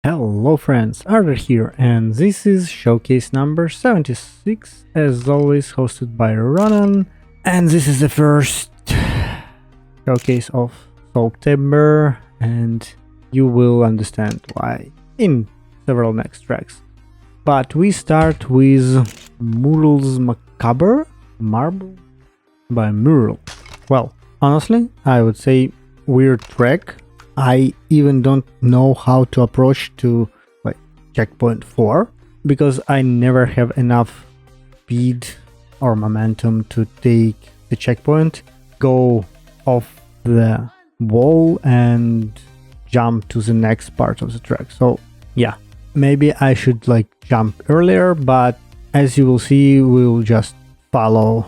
Hello friends, Arthur here, and this is showcase number 76, as always hosted by Ronan, and this is the first showcase of Soaptember, and you will understand why in several next tracks. But we start with Murals Macabre, Marble by Mural. Well, honestly, I would say weird track. I even don't know how to approach to like checkpoint 4 because I never have enough speed or momentum to take the checkpoint, go off the wall and jump to the next part of the track. So yeah, maybe I should like jump earlier, but as you will see, we'll just follow,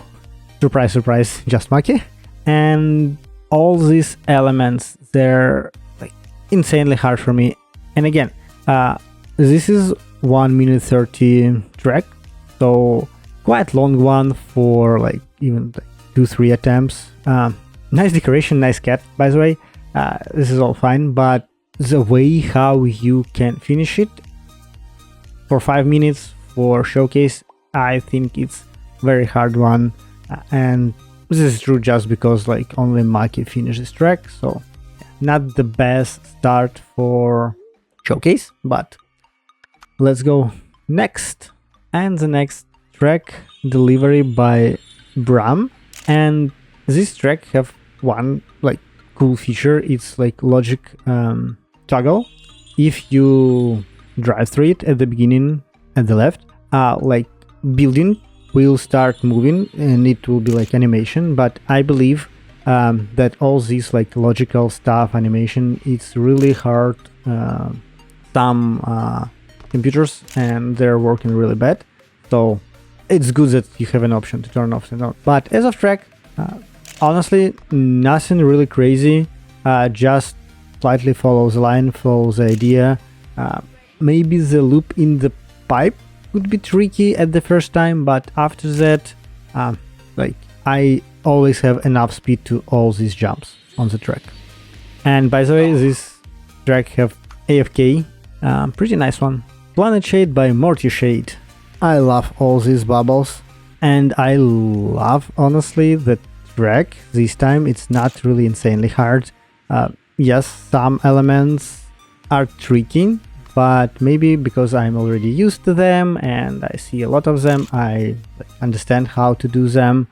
surprise surprise, just Maki. And all these elements, they're like insanely hard for me. And again, this is 1 minute 30 track, so quite long one for like even like 2-3 attempts. Nice decoration, nice cat, by the way. This is all fine, but the way how you can finish it for 5 minutes for showcase, I think it's very hard one. And this is true just because like only Maki finished this track, so not the best start for showcase, but let's go next. And the next track, Delivery by Bram, and this track have one like cool feature. It's like logic toggle. If you drive through it at the beginning at the left, like building will start moving and it will be like animation, but I believe that all this like logical stuff, animation, it's really hard. Some computers and they're working really bad, so it's good that you have an option to turn off and on. But as of track, honestly, nothing really crazy, just slightly follows the line, follows the idea. Maybe the loop in the pipe would be tricky at the first time, but after that, like I always have enough speed to all these jumps on the track. And by the way, this track have AFK, pretty nice one. Planet Shade by Morty Shade. I love all these bubbles, and I love honestly the track. This time it's not really insanely hard. Yes, some elements are tricky, but maybe because I'm already used to them and I see a lot of them, I understand how to do them.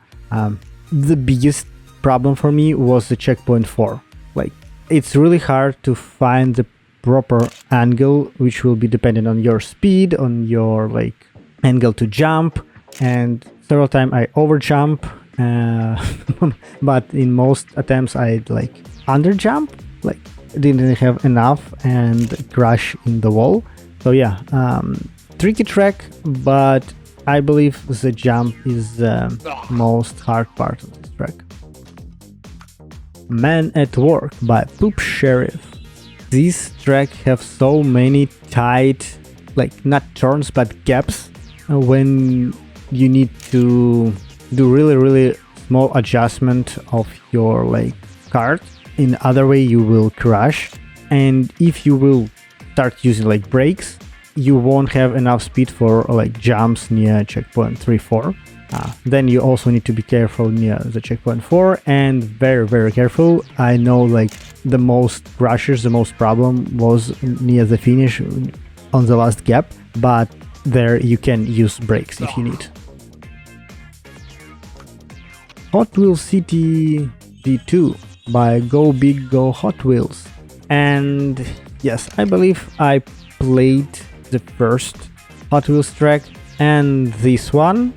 The biggest problem for me was the checkpoint 4. Like, it's really hard to find the proper angle, which will be dependent on your speed, on your like angle to jump, and several times I overjump, but in most attempts I like underjump, like didn't have enough and crash in the wall. So yeah, tricky track, but I believe the jump is the most hard part of this track. Man at Work by Poop Sheriff. This track have so many tight, like not turns but gaps when you need to do really small adjustment of your like cart. In other way you will crash, and if you will start using like brakes, you won't have enough speed for like jumps near checkpoint 3-4. Then you also need to be careful near the checkpoint 4, and very careful. I know like the most crashes, the most problem was near the finish on the last gap, but there you can use brakes if you need. Hot Wheels City D2 by Go Big Go Hot Wheels. And yes, I believe I played the first Hot Wheels track, and this one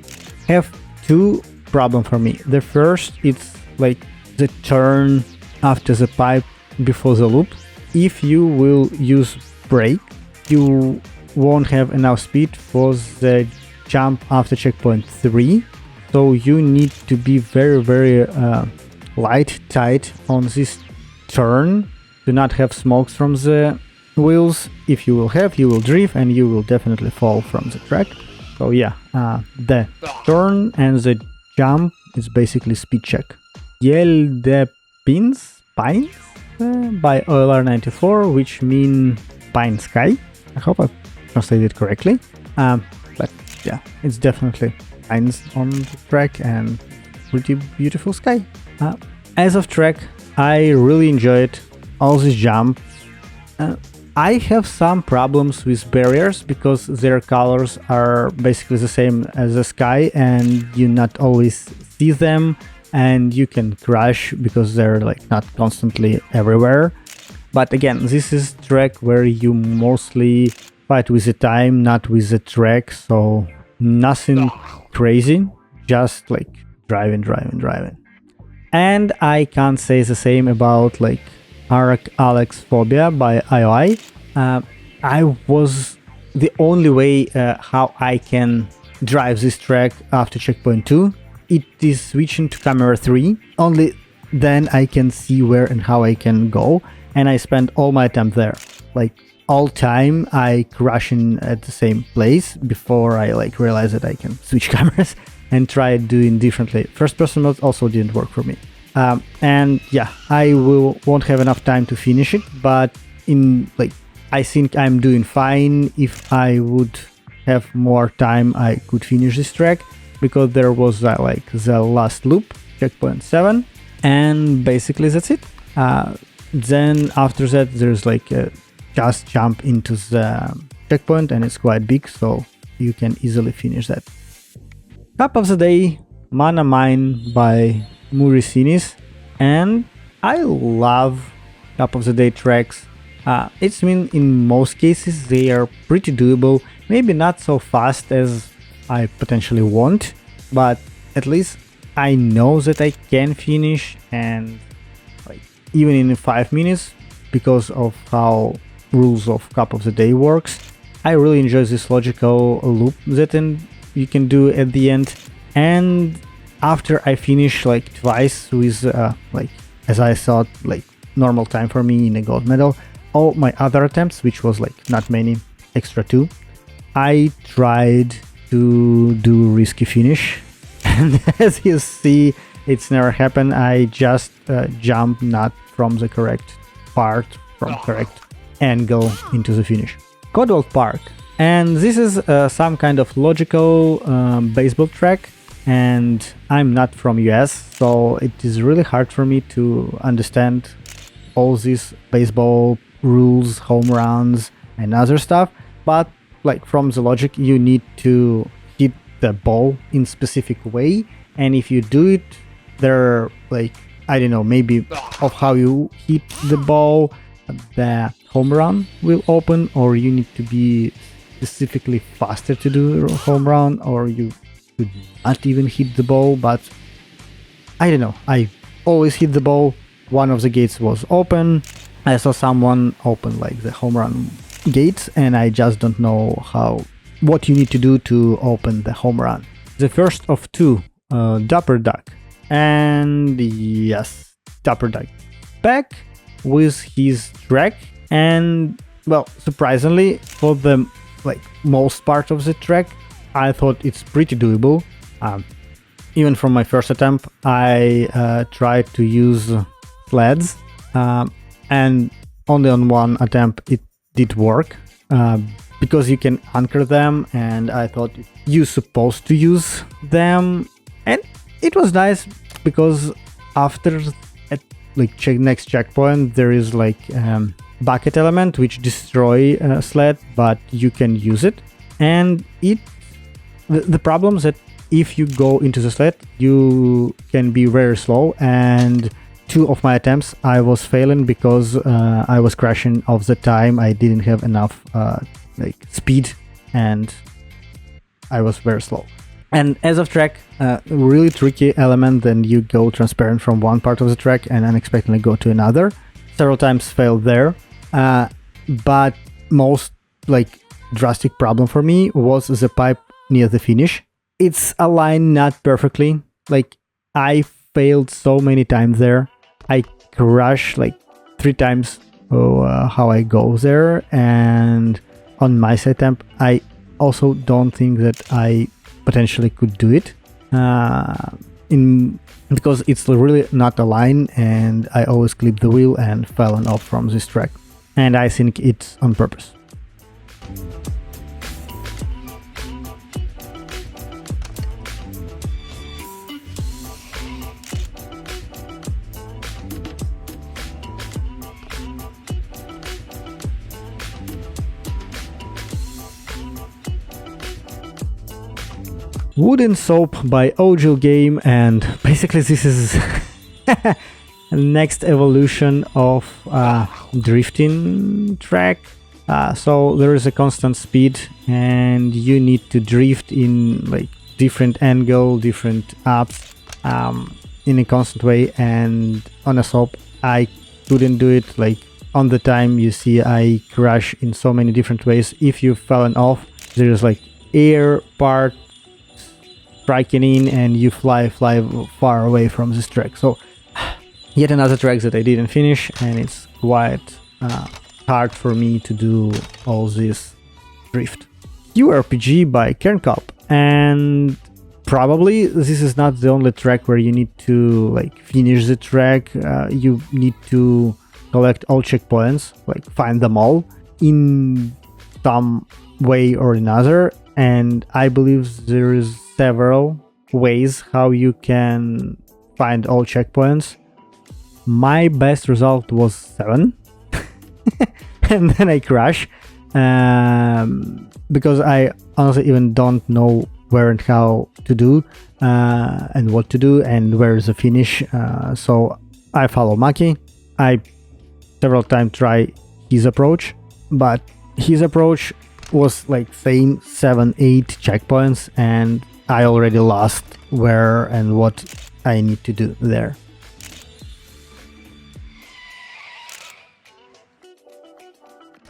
have two problems for me. The first, it's like the turn after the pipe before the loop. If you will use brake, you won't have enough speed for the jump after checkpoint 3, so you need to be very light, tight on this turn to not have smokes from the wheels. If you will have, you will drift and you will definitely fall from the track. So yeah, the turn and the jump is basically speed check. Yell the Pines by OLR94, which mean Pine Sky. I hope I translated correctly. But yeah, it's definitely lines on the track and pretty beautiful sky. As of track, I really enjoyed all this jump. I have some problems with barriers because their colors are basically the same as the sky and you not always see them, and you can crash because they're like not constantly everywhere. But again, this is track where you mostly fight with the time, not with the track, so nothing crazy, just like driving. And I can't say the same about like Alex Phobia by IOI. I was the only way how I can drive this track after checkpoint 2. It is switching to camera 3. Only then I can see where and how I can go. And I spent all my time there. Like all time I crashing at the same place before I like realized that I can switch cameras and try doing differently. First person mode also didn't work for me. And yeah, I won't have enough time to finish it, but I think I'm doing fine. If I would have more time, I could finish this track because there was like the last loop, checkpoint 7, and basically that's it. Then after that, there's like a just jump into the checkpoint, and it's quite big, so you can easily finish that. Cup of the day, Mana Mine by Muricinis, and I love Cup of the Day tracks. It's mean in most cases they are pretty doable, maybe not so fast as I potentially want, but at least I know that I can finish, and like even in 5 minutes, because of how rules of Cup of the Day works. I really enjoy this logical loop that you can do at the end, and after I finish like twice with like as I thought like normal time for me in a gold medal, all my other attempts, which was like not many, extra 2, I tried to do risky finish, and as you see, it's never happened. I just jump not from the correct part, from correct angle into the finish. Codewalk Park, and this is some kind of logical baseball track, and I'm not from US, so it is really hard for me to understand all these baseball rules, home runs and other stuff, but like from the logic you need to hit the ball in specific way, and if you do it, there like I don't know, maybe of how you hit the ball, the home run will open, or you need to be specifically faster to do a home run, or you could not even hit the ball. But I don't know, I always hit the ball. One of the gates was open. I saw someone open like the home run gates, and I just don't know what you need to do to open the home run. The first of 2, Dapper Duck, and yes, Dapper Duck back with his track, and well, surprisingly for the like most part of the track, I thought it's pretty doable. Even from my first attempt, I tried to use sleds, and only on one attempt it did work, because you can anchor them, and I thought you're supposed to use them, and it was nice because after at like next checkpoint there is like bucket element which destroy sled, but you can use it, and the problem is that if you go into the sled you can be very slow, and 2 of my attempts I was failing because I was crashing off the time. I didn't have enough like speed, and I was very slow. And as of track, really tricky element, then you go transparent from one part of the track and unexpectedly go to another. Several times failed there, but most like drastic problem for me was the pipe near the finish. It's aligned not perfectly. Like I failed so many times there. I crashed like 3 times how I go there, and on my set attempt I also don't think that I potentially could do it because it's really not aligned, and I always clip the wheel and fallen off from this track, and I think it's on purpose. Wooden Soap by Ojo Game, and basically this is next evolution of drifting track. So there is a constant speed and you need to drift in like different angle, different ups, in a constant way. And on a soap I couldn't do it. Like on the time you see I crash in so many different ways. If you've fallen off, there's like air part striking in and you fly far away from this track. So yet another track that I didn't finish, and it's quite hard for me to do all this drift. URPG by Kerncop, and probably this is not the only track where you need to like finish the track. You need to collect all checkpoints, like find them all in some way or another, and I believe there is several ways how you can find all checkpoints. My best result was 7 and then I crash because I honestly even don't know where and how to do and what to do and where is the finish. So I follow Maki. I several times try his approach, but his approach was like same 7-8 checkpoints, and I already lost where and what I need to do there.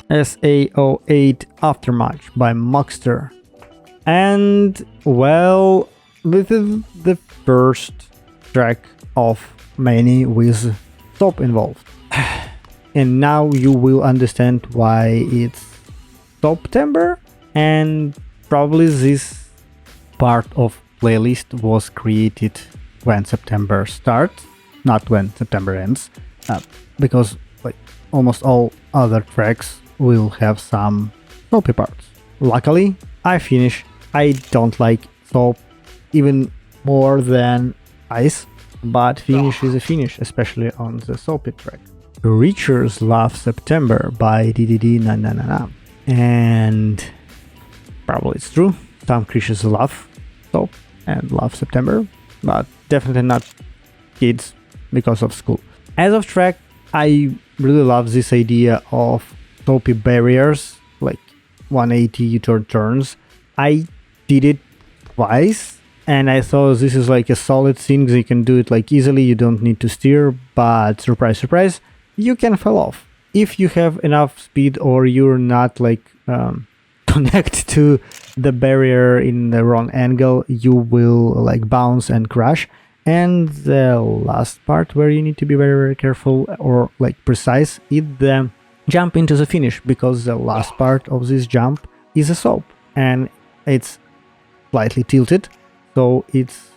SAO8 Aftermatch by Moxter. And well, this is the first track of many with soap involved. And now you will understand why it's Soaptember, and probably this part of playlist was created when September starts, not when September ends, because like almost all other tracks will have some soapy parts. Luckily, I finish. I don't like soap even more than ice, but finish is a finish, especially on the soapy track. Creatures Love September by DDD na na na na. And probably it's true. Some creatures love soap and love September, but definitely not kids because of school. As of track, I really love this idea of soapy barriers, like 180 U-turn turns. I did it twice, and I thought this is like a solid thing. You can do it like easily. You don't need to steer, but surprise, surprise, you can fall off. If you have enough speed or you're not like connect to the barrier in the wrong angle, you will like bounce and crash. And the last part where you need to be very, very careful or like precise is the jump into the finish, because the last part of this jump is a soap and it's slightly tilted, so it's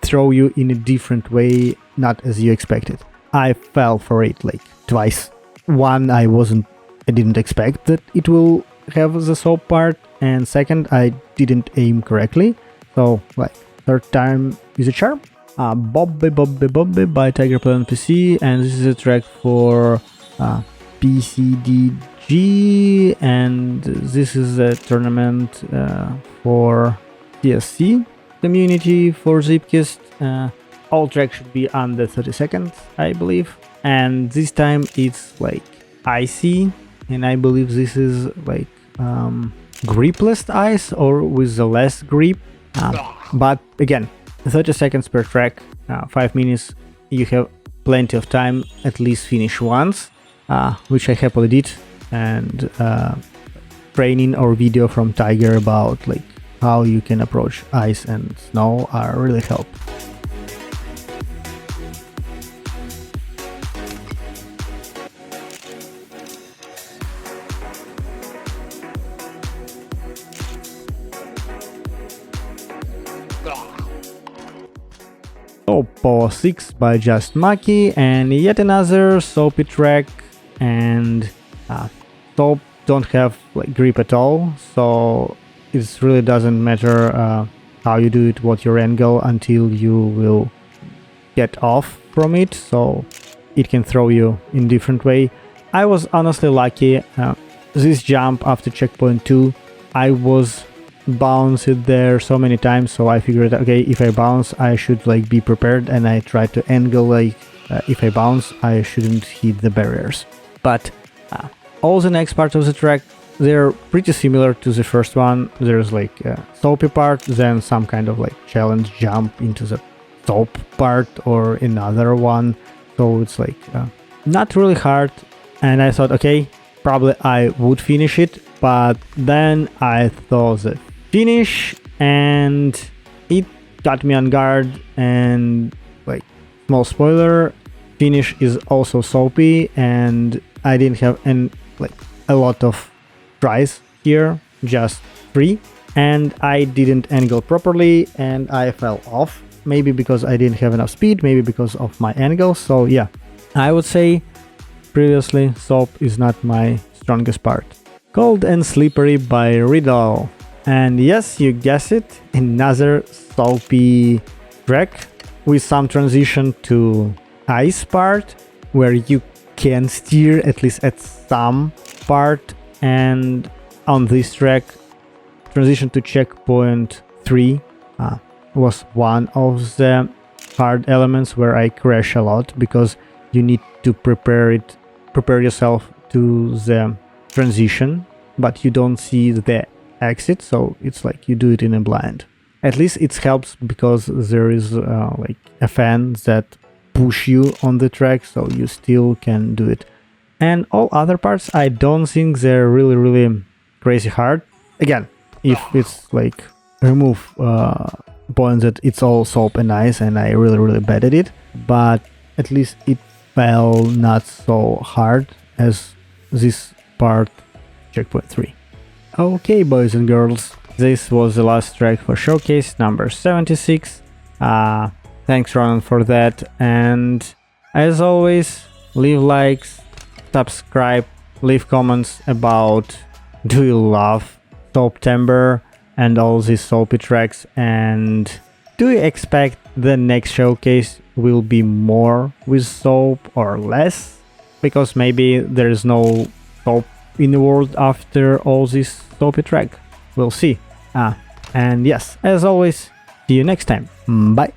throw you in a different way, not as you expected. I fell for it like twice. One, I didn't expect that it will have the soap part, and second, I didn't aim correctly. So like third time is a charm. Bobby by Tiger Play on PC, and this is a track for PCDG, and this is a tournament for CSC community for Zeepkist. All tracks should be under 30 seconds, I believe. And this time it's like icy, and I believe this is like gripless ice or with the less grip. But again, 30 seconds per track, 5 minutes, you have plenty of time, at least finish once, which I happily did. And training or video from Tiger about like how you can approach ice and snow are really help. Soap 6 by Just Maki, and yet another soapy track. And soap don't have like grip at all, so it really doesn't matter how you do it, what your angle, until you will get off from it, so it can throw you in different way. I was honestly lucky. This jump after checkpoint 2, I was bounce it there so many times, so I figured, okay, if I bounce, I should like be prepared, and I tried to angle like if I bounce, I shouldn't hit the barriers. But all the next parts of the track, they're pretty similar to the first one. There's like a soapy part, then some kind of like challenge jump into the soap part or another one. So it's like not really hard. And I thought, okay, probably I would finish it. But then I saw the finish and it got me on guard. And like, small spoiler, finish is also soapy, and I didn't have a lot of tries here, just 3, and I didn't angle properly and I fell off, maybe because I didn't have enough speed, maybe because of my angle. So yeah, I would say previously soap is not my strongest part. Cold and Slippery by Riddle, and yes, you guessed it, another soapy track with some transition to ice part where you can steer at least at some part. And on this track, transition to checkpoint 3 was one of the hard elements where I crash a lot, because you need to prepare yourself to the transition, but you don't see the exit, so it's like you do it in a blind. At least it helps because there is like a fan that push you on the track, so you still can do it. And all other parts, I don't think they're really crazy hard. Again, if it's like remove points that it's all soap and ice and I really bad at it, but at least it felt not so hard as this part, checkpoint 3. Okay, boys and girls, this was the last track for showcase number 76. Thanks Ronan for that, and as always, leave likes, subscribe, leave comments about do you love Soaptember and all these soapy tracks, and do you expect the next showcase will be more with soap or less, because maybe there is no soap in the world after all this soapy track. We'll see. And yes, as always, see you next time. Bye.